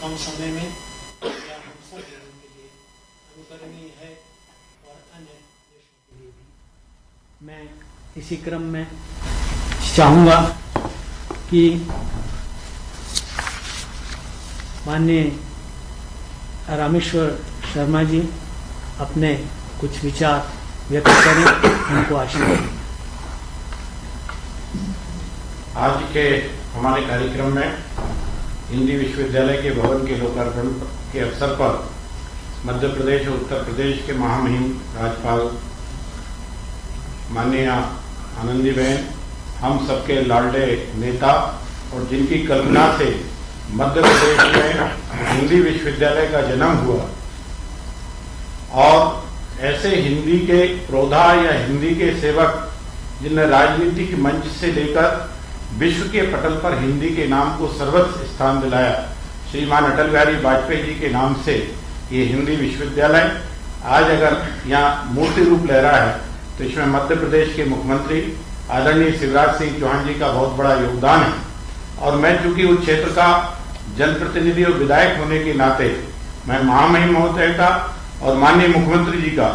कम समय में या हम सब लोगों के लिए अनुकरणीय है और अन्य देशों के लिए भी। मैं इसी क्रम में चाहूँगा कि माननीय रामेश्वर शर्मा जी अपने कुछ विचार व्यक्त करें, उनको आशीर्वाद। आज के हमारे कार्यक्रम में हिंदी विश्वविद्यालय के भवन के लोकार्पण के अवसर पर मध्य प्रदेश और उत्तर प्रदेश के महामहिम राज्यपाल माननीय आनंदीबेन, हम सबके लाडले नेता और जिनकी कल्पना से मध्य प्रदेश में हिंदी विश्वविद्यालय का जन्म हुआ और ऐसे हिंदी के प्रोधा या हिंदी के सेवक जिन्हें राजनीतिक मंच से लेकर विश्व के पटल पर हिंदी के नाम को सर्वोच्च स्थान दिलाया, श्रीमान अटल बिहारी वाजपेयी जी के नाम से ये हिंदी विश्वविद्यालय आज अगर यहाँ मूर्ति रूप ले रहा है तो इसमें मध्य प्रदेश के मुख्यमंत्री आदरणीय शिवराज सिंह चौहान जी का बहुत बड़ा योगदान है। और मैं चूंकि उस क्षेत्र का जनप्रतिनिधि और विधायक होने के नाते मैं महामहिम महोदय का और माननीय मुख्यमंत्री जी का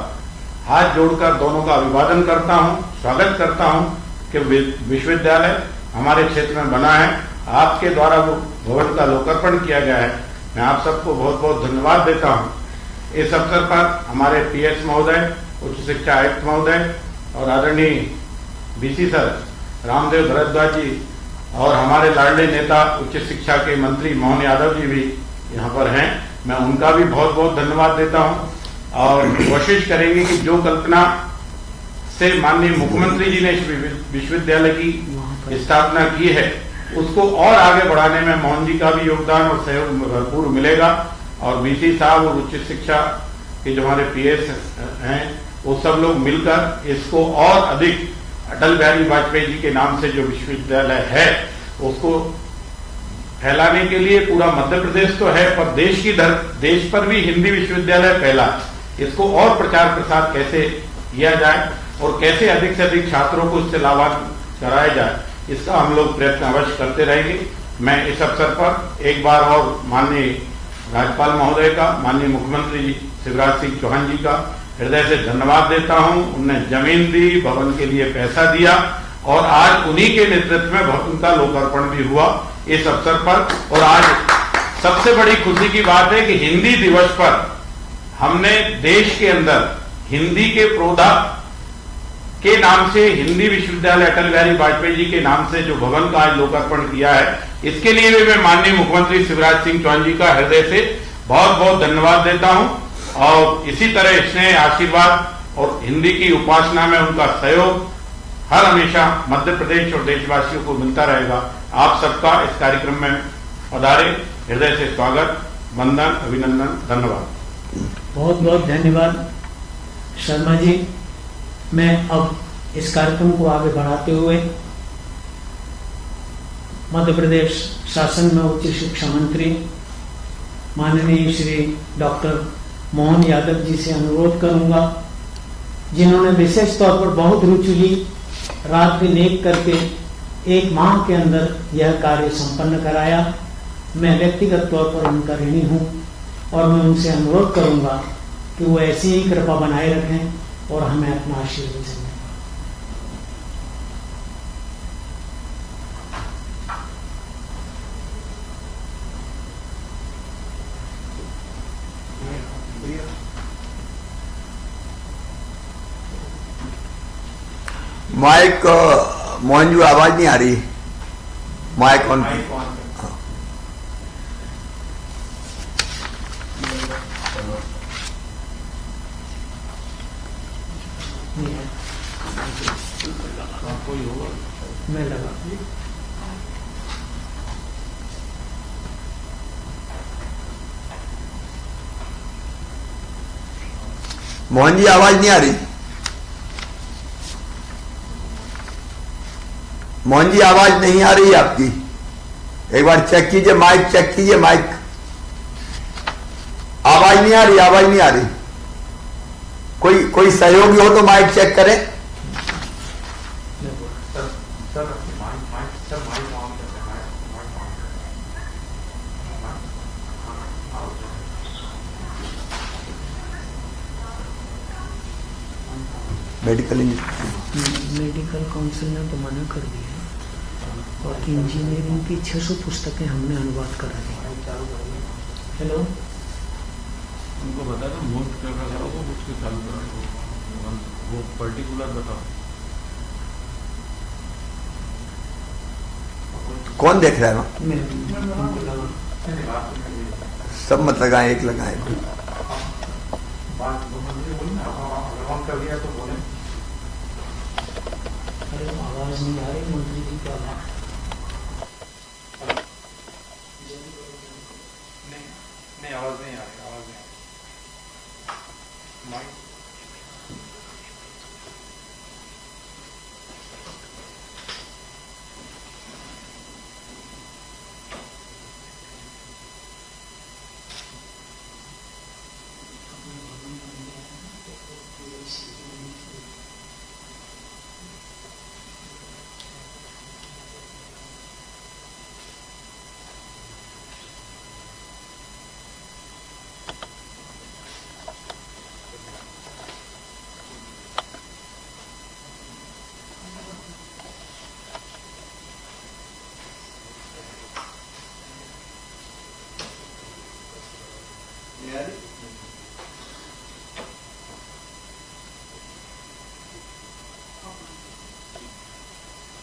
हाथ जोड़कर दोनों का अभिवादन करता हूं, स्वागत करता हूं कि विश्वविद्यालय हमारे क्षेत्र में बना है, आपके द्वारा वो भवन का लोकार्पण किया गया है। मैं आप सबको बहुत बहुत धन्यवाद देता हूं। इस अवसर पर हमारे पीएस महोदय, उच्च शिक्षा आयुक्त महोदय और आदरणीय बीसी सर रामदेव भारद्वाज जी और हमारे लाडले नेता उच्च शिक्षा के मंत्री मोहन यादव जी भी यहाँ पर हैं। मैं उनका भी बहुत बहुत धन्यवाद देता हूं और कोशिश करेंगे कि जो कल्पना से माननीय मुख्यमंत्री जी ने इस विश्वविद्यालय की स्थापना की है उसको और आगे बढ़ाने में मोहन जी का भी योगदान और सहयोग भरपूर मिलेगा। और बीसी साहब और उच्च शिक्षा के जो हमारे पीएस हैं वो सब लोग मिलकर इसको और अधिक अटल बिहारी वाजपेयी जी के नाम से जो विश्वविद्यालय है उसको फैलाने के लिए पूरा मध्य प्रदेश तो है पर देश पर भी हिंदी विश्वविद्यालय फैला, इसको और प्रचार प्रसार कैसे किया जाए और कैसे अधिक से अधिक छात्रों को इससे लाभान्वित कराया जाए, इसका हम लोग प्रयत्न अवश्य करते रहेंगे। मैं इस अवसर पर एक बार और माननीय राज्यपाल महोदय का, माननीय मुख्यमंत्री जी शिवराज सिंह चौहान जी का हृदय से धन्यवाद देता हूं। उनने जमीन दी, भवन के लिए पैसा दिया और आज उन्हीं के नेतृत्व में भवन का लोकार्पण भी हुआ इस अवसर पर। और आज सबसे बड़ी खुशी की बात है कि हिंदी दिवस पर हमने देश के अंदर हिंदी के प्रोधा के नाम से हिंदी विश्वविद्यालय अटल बिहारी वाजपेयी जी के नाम से जो भवन का आज लोकार्पण किया है, इसके लिए भी मैं माननीय मुख्यमंत्री शिवराज सिंह चौहान जी का हृदय से बहुत बहुत धन्यवाद देता हूं। और इसी तरह स्नेह, आशीर्वाद और हिंदी की उपासना में उनका सहयोग हर हमेशा मध्य प्रदेश और देशवासियों को मिलता रहेगा। आप सबका इस कार्यक्रम में पधारे हृदय से स्वागत, वंदन, अभिनंदन, धन्यवाद। बहुत बहुत धन्यवाद शर्मा जी। मैं अब इस कार्यक्रम को आगे बढ़ाते हुए मध्य प्रदेश शासन में उच्च शिक्षा मंत्री माननीय श्री डॉक्टर मोहन यादव जी से अनुरोध करूंगा, जिन्होंने विशेष तौर पर बहुत रुचि ली, रात दिन एक करके 1 माह के अंदर यह कार्य संपन्न कराया। मैं व्यक्तिगत तौर पर उनका ऋणी हूं और मैं उनसे अनुरोध करूंगा कि वो ऐसी ही कृपा बनाए रखें और हमें अपना आशीर्वाद दें। माइक मोहन जी आवाज नहीं आ रही, माइक ऑन की। मैं लगा मोहन जी आवाज नहीं आ रही, मोहन जी आवाज नहीं आ रही आपकी, एक बार चेक कीजिए, माइक चेक कीजिए, माइक आवाज नहीं आ रही, आवाज नहीं आ रही। कोई सहयोगी हो तो माइक चेक करें। Medical engineering. मेडिकल काउंसिल ने तो मना कर दिया और इंजीनियरिंग की 600 पुस्तकें हमने अनुवाद करा दी। हेलो, उनको बता दो मूड क्या करो वो उसके चालू करो, वो पर्टिकुलर बताओ। कौन देख रहा है वहाँ? मैं उनको लगा सब मत लगाए, एक लगाए। अरे आवाज नहीं आ रही मंत्री जी की आवाज। नहीं आवाज नहीं आ रही, आवाज नहीं आ रही। Mike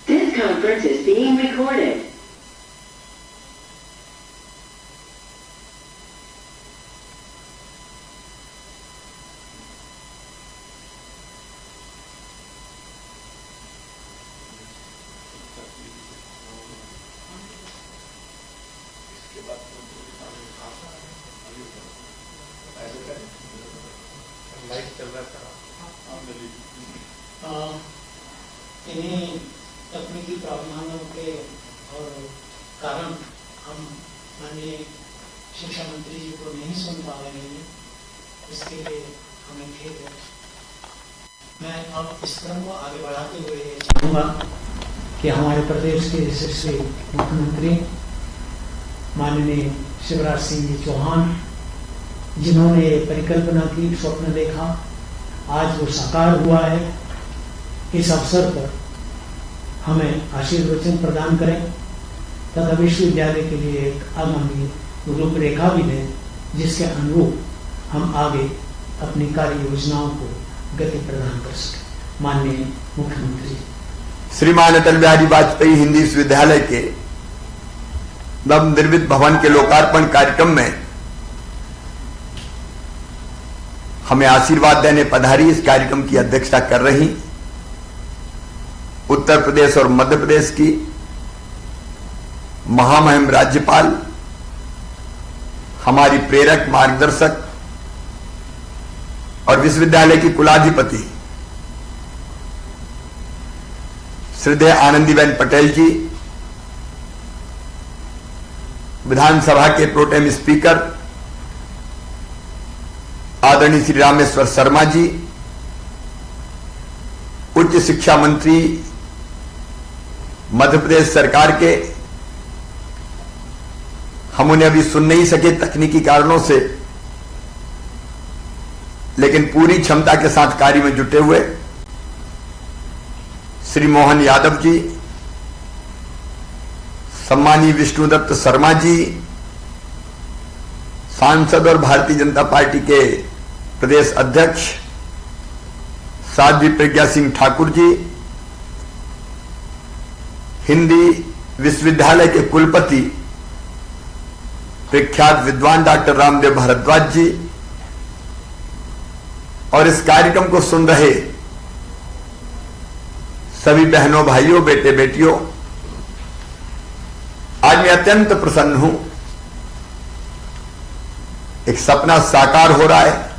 This conference is being recorded. Live चल रहा था। इन्हीं तकनीकी प्रावधानों के और कारण हम माननीय शिक्षा मंत्री जी को नहीं सुन पा रहे हैं, इसके लिए हमें खेद है। मैं अब इस क्रम को आगे बढ़ाते हुए ये चाहूँगा कि हमारे प्रदेश के यशस्वी मुख्यमंत्री माननीय शिवराज सिंह जी चौहान, जिन्होंने ये परिकल्पना की, स्वप्न देखा, आज वो साकार हुआ है। इस अवसर पर हमें आशीर्वचन प्रदान करें तथा विश्वविद्यालय के लिए एक आगामी रूपरेखा भी दें, जिसके अनुरूप हम आगे अपनी कार्य योजनाओं को गति प्रदान कर सकें। माननीय मुख्यमंत्री श्रीमान अटल बिहारी वाजपेयी हिंदी विश्वविद्यालय के नवनिर्मित भवन के लोकार्पण कार्यक्रम में हमें आशीर्वाद देने पधारी इस कार्यक्रम की अध्यक्षता कर रही उत्तर प्रदेश और मध्य प्रदेश की महामहिम राज्यपाल, हमारी प्रेरक, मार्गदर्शक और विश्वविद्यालय की कुलाधिपति श्रद्धेय आनंदीबेन पटेल जी, विधानसभा के प्रोटेम स्पीकर आदरणीय श्री रामेश्वर शर्मा जी, उच्च शिक्षा मंत्री मध्य प्रदेश सरकार के, हम उन्हें अभी सुन नहीं सके तकनीकी कारणों से, लेकिन पूरी क्षमता के साथ कार्य में जुटे हुए श्री मोहन यादव जी, सम्मानीय विष्णुदत्त शर्मा जी, सांसद और भारतीय जनता पार्टी के प्रदेश अध्यक्ष साध्वी प्रज्ञा सिंह ठाकुर जी, हिंदी विश्वविद्यालय के कुलपति प्रख्यात विद्वान डॉक्टर रामदेव भारद्वाज जी और इस कार्यक्रम को सुन रहे सभी बहनों, भाइयों, बेटे बेटियों, आज मैं अत्यंत प्रसन्न हूं। एक सपना साकार हो रहा है,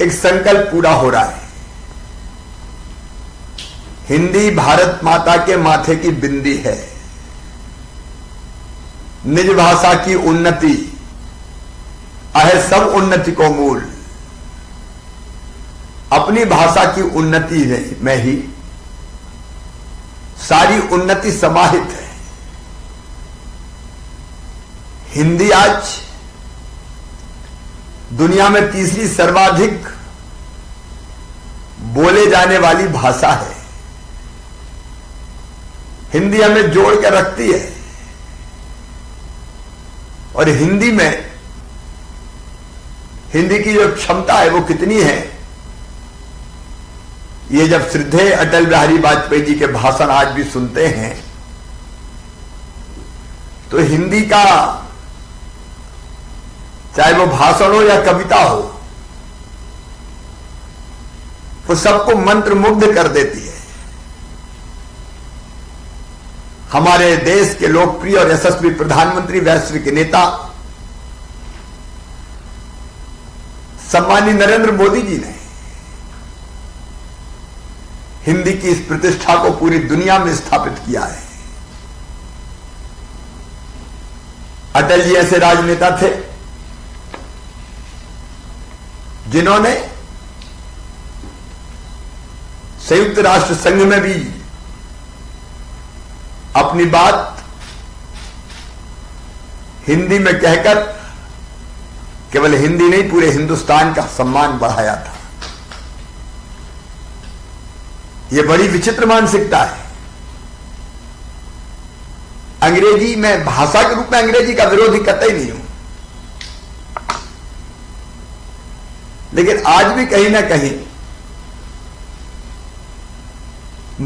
एक संकल्प पूरा हो रहा है। हिंदी भारत माता के माथे की बिंदी है। निज भाषा की उन्नति है सब उन्नति को मूल। अपनी भाषा की उन्नति में ही सारी उन्नति समाहित है। हिंदी आज दुनिया में तीसरी सर्वाधिक बोले जाने वाली भाषा है। हिंदी हमें जोड़ कर रखती है और हिंदी में हिंदी की जो क्षमता है वो कितनी है, ये जब श्रद्धेय अटल बिहारी वाजपेयी जी के भाषण आज भी सुनते हैं तो हिंदी का चाहे वो भाषण हो या कविता हो, वो सबको मंत्रमुग्ध कर देती है। हमारे देश के लोकप्रिय और यशस्वी प्रधानमंत्री, वैश्विक नेता सम्मानीय नरेंद्र मोदी जी ने हिंदी की इस प्रतिष्ठा को पूरी दुनिया में स्थापित किया है। अटल जी ऐसे राजनेता थे जिन्होंने संयुक्त राष्ट्र संघ में भी अपनी बात हिंदी में कहकर केवल हिंदी नहीं पूरे हिंदुस्तान का सम्मान बढ़ाया था। यह बड़ी विचित्र मानसिकता है। अंग्रेजी में भाषा के रूप में अंग्रेजी का विरोधी कतई नहीं हूं, लेकिन आज भी कहीं ना कहीं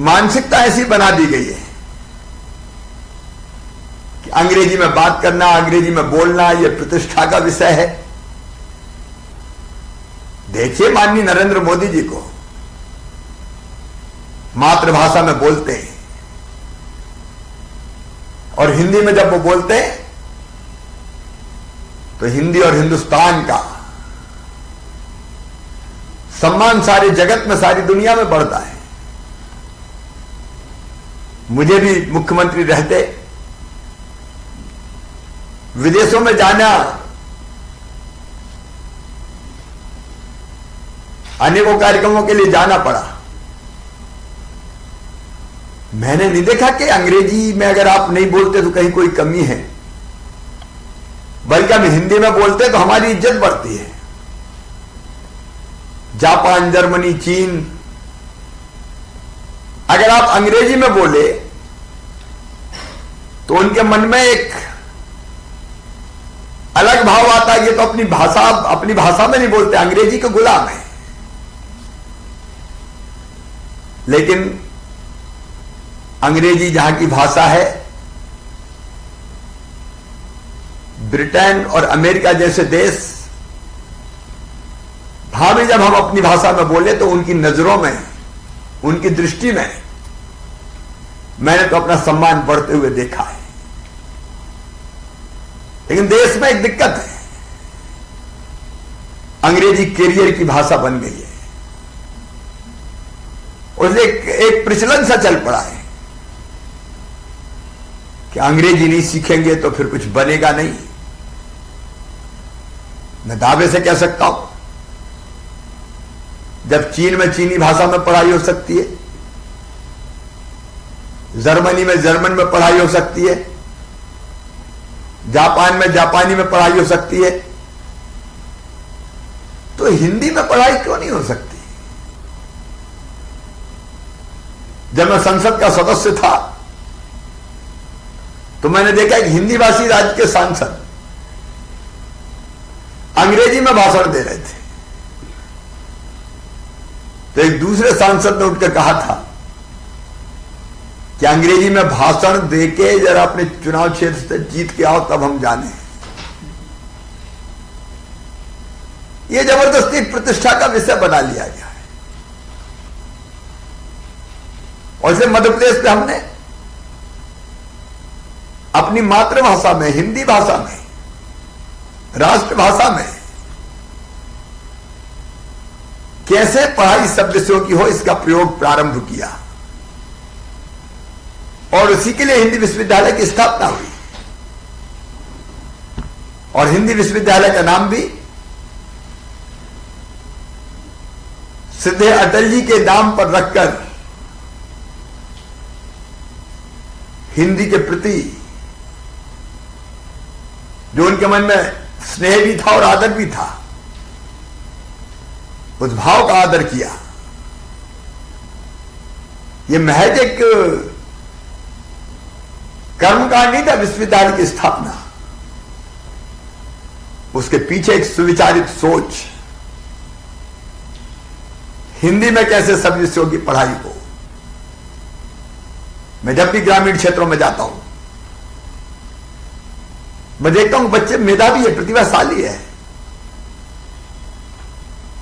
मानसिकता ऐसी बना दी गई है कि अंग्रेजी में बात करना, अंग्रेजी में बोलना यह प्रतिष्ठा का विषय है। देखिए माननीय नरेंद्र मोदी जी को मातृभाषा में बोलते हैं और हिंदी में जब वो बोलते हैं तो हिंदी और हिंदुस्तान का सम्मान सारे जगत में, सारी दुनिया में बढ़ता है। मुझे भी मुख्यमंत्री रहते विदेशों में जाना, अनेकों कार्यक्रमों के लिए जाना पड़ा। मैंने नहीं देखा कि अंग्रेजी में अगर आप नहीं बोलते तो कहीं कोई कमी है, बल्कि हम हिंदी में बोलते तो हमारी इज्जत बढ़ती है। जापान, जर्मनी, चीन, अगर आप अंग्रेजी में बोले तो उनके मन में एक अलग भाव आता है, ये तो अपनी भाषा में नहीं बोलते, अंग्रेजी के गुलाम है। लेकिन अंग्रेजी जहां की भाषा है, ब्रिटेन और अमेरिका जैसे देश, वहां भी जब हम अपनी भाषा में बोले तो उनकी नजरों में, उनकी दृष्टि में मैंने तो अपना सम्मान बढ़ते हुए देखा है। लेकिन देश में एक दिक्कत है, अंग्रेजी कैरियर की भाषा बन गई है। उससे एक प्रचलन सा चल पड़ा है कि अंग्रेजी नहीं सीखेंगे तो फिर कुछ बनेगा नहीं। मैं दावे से कह सकता हूं, जब चीन में चीनी भाषा में पढ़ाई हो सकती है, जर्मनी में जर्मन में पढ़ाई हो सकती है, जापान में जापानी में पढ़ाई हो सकती है, तो हिंदी में पढ़ाई क्यों नहीं हो सकती? जब मैं संसद का सदस्य था तो मैंने देखा कि हिंदी भाषी राज्य के सांसद अंग्रेजी में भाषण दे रहे थे, तो एक दूसरे सांसद ने उठकर कहा था कि अंग्रेजी में भाषण देके जरा अपने चुनाव क्षेत्र से जीत के आओ, तब हम जाने। ये जबरदस्ती प्रतिष्ठा का विषय बना लिया गया है। और इसे मध्य प्रदेश में हमने अपनी मातृभाषा में, हिंदी भाषा में, राष्ट्रभाषा में कैसे पढ़ाई सब विषयों की हो, इसका प्रयोग प्रारंभ किया और उसी के लिए हिंदी विश्वविद्यालय की स्थापना हुई। और हिंदी विश्वविद्यालय का नाम भी श्रद्धेय अटल जी के नाम पर रखकर हिंदी के प्रति जो उनके मन में स्नेह भी था और आदर भी था, उस भाव का आदर किया। ये महज एक कर्मकांड नहीं था विश्वविद्यालय की स्थापना, उसके पीछे एक सुविचारित सोच, हिंदी में कैसे सब विषयों की पढ़ाई हो। मैं जब भी ग्रामीण क्षेत्रों में जाता हूं, मैं देखता हूं बच्चे मेधावी है, प्रतिभाशाली है,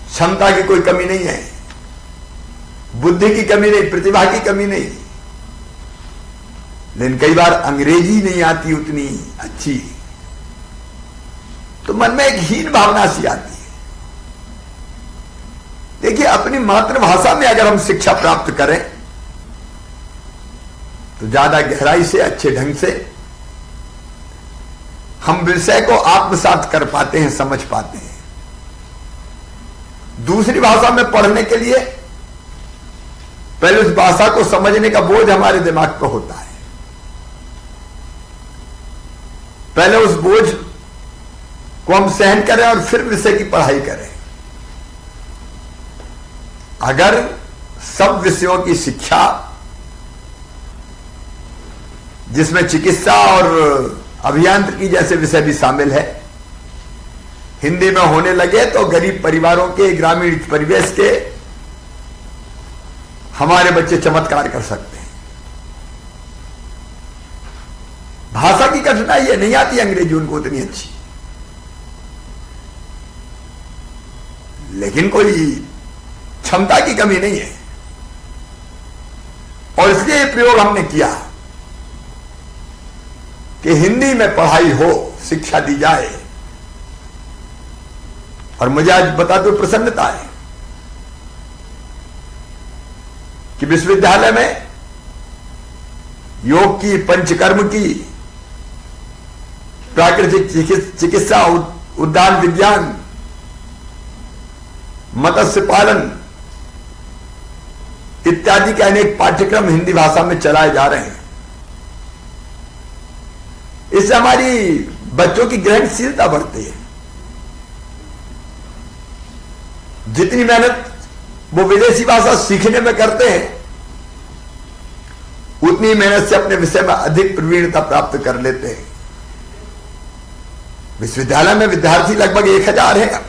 क्षमता की कोई कमी नहीं है, बुद्धि की कमी नहीं, प्रतिभा की कमी नहीं, लेकिन कई बार अंग्रेजी नहीं आती उतनी अच्छी, तो मन में एक हीन भावना सी आती है। देखिए, अपनी मातृभाषा में अगर हम शिक्षा प्राप्त करें तो ज्यादा गहराई से, अच्छे ढंग से हम विषय को आत्मसात कर पाते हैं, समझ पाते हैं। दूसरी भाषा में पढ़ने के लिए पहले उस भाषा को समझने का बोझ हमारे दिमाग पर होता है, पहले उस बोझ को हम सहन करें और फिर विषय की पढ़ाई करें। अगर सब विषयों की शिक्षा, जिसमें चिकित्सा और अभियांत्रिकी जैसे विषय भी शामिल है, हिंदी में होने लगे तो गरीब परिवारों के, ग्रामीण परिवेश के हमारे बच्चे चमत्कार कर सकते हैं। भाषा की कठिनाई है, नहीं आती अंग्रेजी उनको उतनी अच्छी, लेकिन कोई क्षमता की कमी नहीं है। और इसलिए ये प्रयोग हमने किया कि हिंदी में पढ़ाई हो, शिक्षा दी जाए। और मुझे आज बताते हुए प्रसन्नता है कि विश्वविद्यालय में योग की, पंचकर्म की, प्राकृतिक चिकित्सा, उद्यान विज्ञान, मत्स्य पालन इत्यादि के अनेक पाठ्यक्रम हिंदी भाषा में चलाए जा रहे हैं। इससे हमारी बच्चों की ग्रहणशीलता बढ़ती है। जितनी मेहनत वो विदेशी भाषा सीखने में करते हैं, उतनी मेहनत से अपने विषय में अधिक प्रवीणता प्राप्त कर लेते हैं। विश्वविद्यालय में विद्यार्थी लगभग 1000 हैं।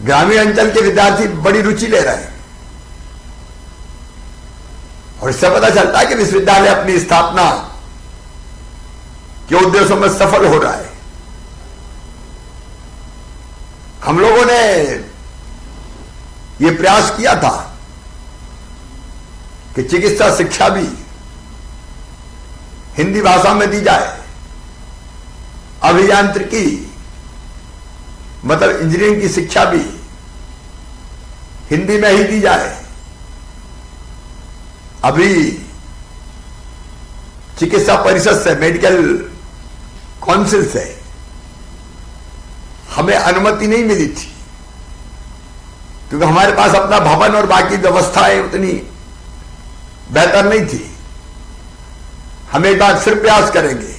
ग्रामीण अंचल के विद्यार्थी बड़ी रुचि ले रहे हैं, और इससे पता चलता है कि विश्वविद्यालय अपनी स्थापना के उद्देश्यों में सफल हो रहा है। हम लोगों ने यह प्रयास किया था कि चिकित्सा शिक्षा भी हिंदी भाषा में दी जाए, अभियांत्रिकी मतलब इंजीनियरिंग की शिक्षा भी हिंदी में ही दी जाए। अभी चिकित्सा परिषद से, मेडिकल काउंसिल से हमें अनुमति नहीं मिली थी, क्योंकि हमारे पास अपना भवन और बाकी व्यवस्थाएं उतनी बेहतर नहीं थी। हम एक बार फिर प्रयास करेंगे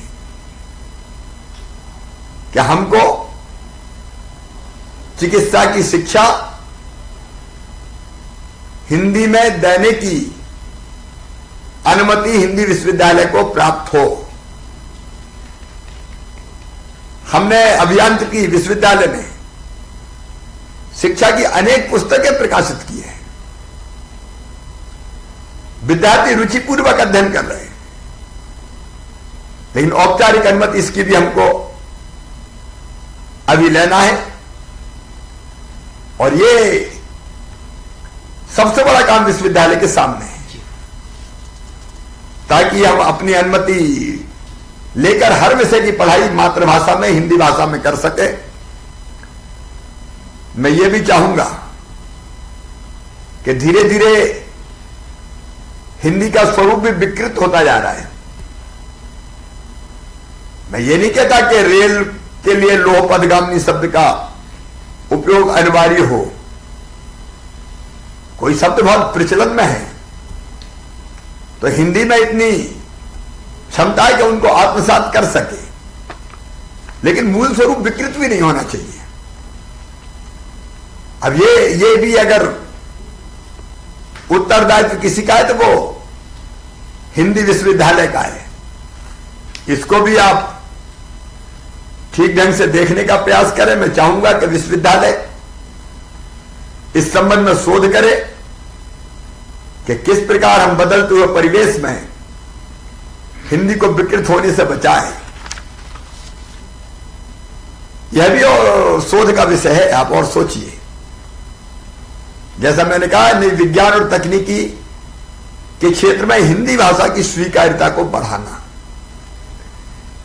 कि हमको चिकित्सा की शिक्षा हिंदी में देने की अनुमति हिंदी विश्वविद्यालय को प्राप्त हो। हमने अभियांत्रिकी विश्वविद्यालय में शिक्षा की अनेक पुस्तकें प्रकाशित की हैं। विद्यार्थी रुचिपूर्वक अध्ययन कर रहे हैं, लेकिन औपचारिक अनुमति इसकी भी हमको अभी लेना है। और ये सबसे बड़ा काम विश्वविद्यालय के सामने है, ताकि हम अपनी अनुमति लेकर हर विषय की पढ़ाई मातृभाषा में, हिंदी भाषा में कर सके। मैं ये भी चाहूंगा कि धीरे धीरे हिंदी का स्वरूप भी विकृत होता जा रहा है। मैं ये नहीं कहता कि रेल के लिए लोह पदगामिनी शब्द का उपयोग अनिवार्य हो। कोई शब्द बहुत प्रचलन में है तो हिंदी में इतनी क्षमता है कि उनको आत्मसात कर सके, लेकिन मूल स्वरूप विकृत भी नहीं होना चाहिए। अब ये भी अगर उत्तरदायित्व किसी का है तो वो हिंदी विश्वविद्यालय का है। इसको भी आप ठीक ढंग से देखने का प्रयास करें। मैं चाहूंगा कि विश्वविद्यालय इस संबंध में शोध करे कि किस प्रकार हम बदलते हुए परिवेश में हिंदी को विकृत होने से बचाएं। यह भी और शोध का विषय है, आप और सोचिए। जैसा मैंने कहा, नई विज्ञान और तकनीकी के क्षेत्र में हिंदी भाषा की स्वीकार्यता को बढ़ाना।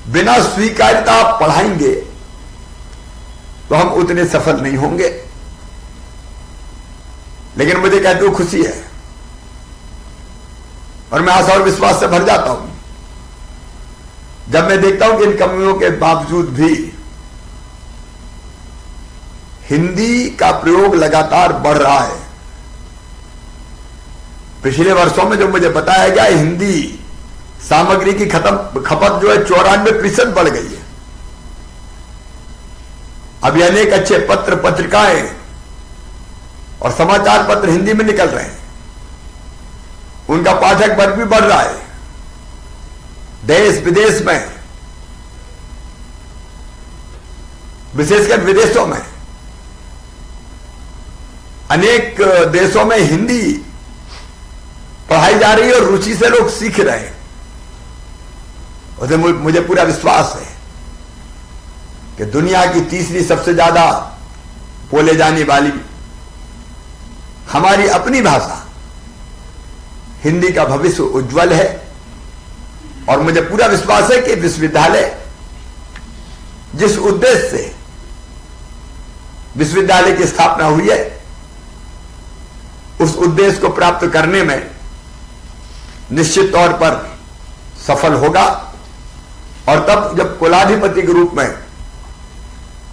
बिना स्वीकार्यता आप पढ़ाएंगे तो हम उतने सफल नहीं होंगे। लेकिन मुझे कहते हुए खुशी है और मैं आशा और विश्वास से भर जाता हूं जब मैं देखता हूं कि इन कमियों के बावजूद भी हिंदी का प्रयोग लगातार बढ़ रहा है। पिछले वर्षों में जो मुझे बताया गया, हिंदी सामग्री की खपत जो है 94% बढ़ गई है। अभी अनेक अच्छे पत्र पत्रिकाएं और समाचार पत्र हिंदी में निकल रहे हैं, उनका पाठक वर्ग भी बढ़ रहा है। देश विदेश में, विशेषकर विदेशों में, अनेक देशों में हिंदी पढ़ाई जा रही है और रुचि से लोग सीख रहे हैं। और मुझे पूरा विश्वास है कि दुनिया की तीसरी सबसे ज्यादा बोले जाने वाली हमारी अपनी भाषा हिंदी का भविष्य उज्जवल है। और मुझे पूरा विश्वास है कि विश्वविद्यालय जिस उद्देश्य से विश्वविद्यालय की स्थापना हुई है, उस उद्देश्य को प्राप्त करने में निश्चित तौर पर सफल होगा। और तब जब कुलाधिपति के रूप में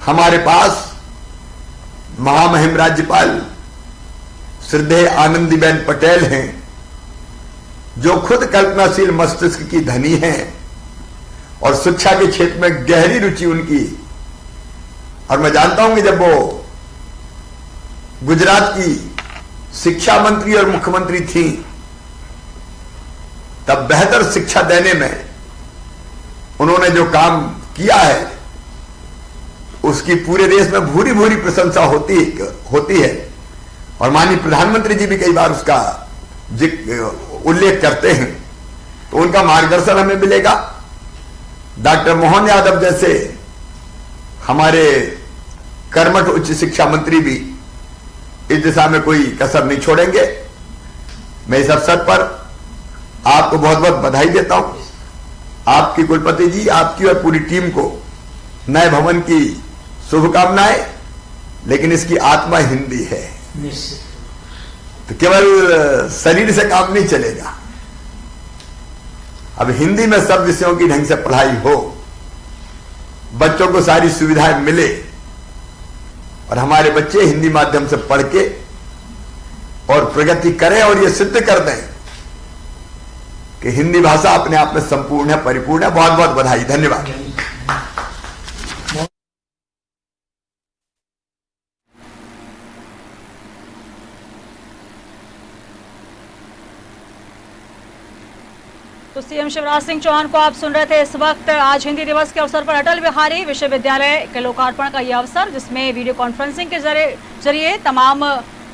हमारे पास महामहिम राज्यपाल श्रद्धेय आनंदीबेन पटेल हैं, जो खुद कल्पनाशील मस्तिष्क की धनी हैं और शिक्षा के क्षेत्र में गहरी रुचि उनकी। और मैं जानता हूं कि जब वो गुजरात की शिक्षा मंत्री और मुख्यमंत्री थी, तब बेहतर शिक्षा देने में उन्होंने जो काम किया है, उसकी पूरे देश में भूरी भूरी प्रशंसा होती है। और माननीय प्रधानमंत्री जी भी कई बार उसका उल्लेख करते हैं। तो उनका मार्गदर्शन हमें मिलेगा। डॉक्टर मोहन यादव जैसे हमारे कर्मठ उच्च शिक्षा मंत्री भी इस दिशा में कोई कसर नहीं छोड़ेंगे। मैं इस अवसर पर आपको बहुत बहुत बधाई देता हूं। आपकी कुलपति जी, आपकी और पूरी टीम को नए भवन की शुभकामनाएं। लेकिन इसकी आत्मा हिंदी है, तो केवल शरीर से काम नहीं चलेगा। अब हिंदी में सब विषयों की ढंग से पढ़ाई हो, बच्चों को सारी सुविधाएं मिले और हमारे बच्चे हिंदी माध्यम से पढ़ के और प्रगति करें और ये सिद्ध कर दें कि हिंदी भाषा अपने आप में संपूर्ण है, परिपूर्ण है। बहुत बहुत बधाई, धन्यवाद। तो सीएम शिवराज सिंह चौहान को आप सुन रहे थे इस वक्त। आज हिंदी दिवस के अवसर पर अटल बिहारी विश्वविद्यालय के लोकार्पण का यह अवसर, जिसमें वीडियो कॉन्फ्रेंसिंग के जरिए तमाम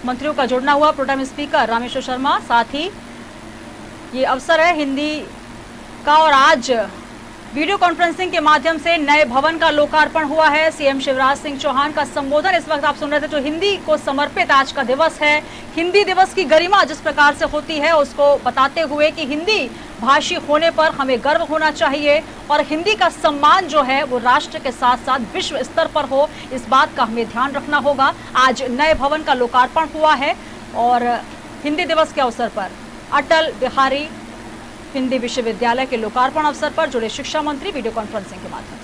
मंत्रियों का जुड़ना हुआ। प्रोटेम स्पीकर रामेश्वर शर्मा, साथ ही ये अवसर है हिंदी का। और आज वीडियो कॉन्फ्रेंसिंग के माध्यम से नए भवन का लोकार्पण हुआ है। सीएम शिवराज सिंह चौहान का संबोधन इस वक्त आप सुन रहे थे, जो हिंदी को समर्पित आज का दिवस है। हिंदी दिवस की गरिमा जिस प्रकार से होती है, उसको बताते हुए कि हिंदी भाषी होने पर हमें गर्व होना चाहिए और हिंदी का सम्मान जो है वो राष्ट्र के साथ साथ विश्व स्तर पर हो, इस बात का हमें ध्यान रखना होगा। आज नए भवन का लोकार्पण हुआ है और हिंदी दिवस के अवसर पर अटल बिहारी हिंदी विश्वविद्यालय के लोकार्पण अवसर पर जुड़े शिक्षा मंत्री वीडियो कॉन्फ्रेंसिंग के माध्यम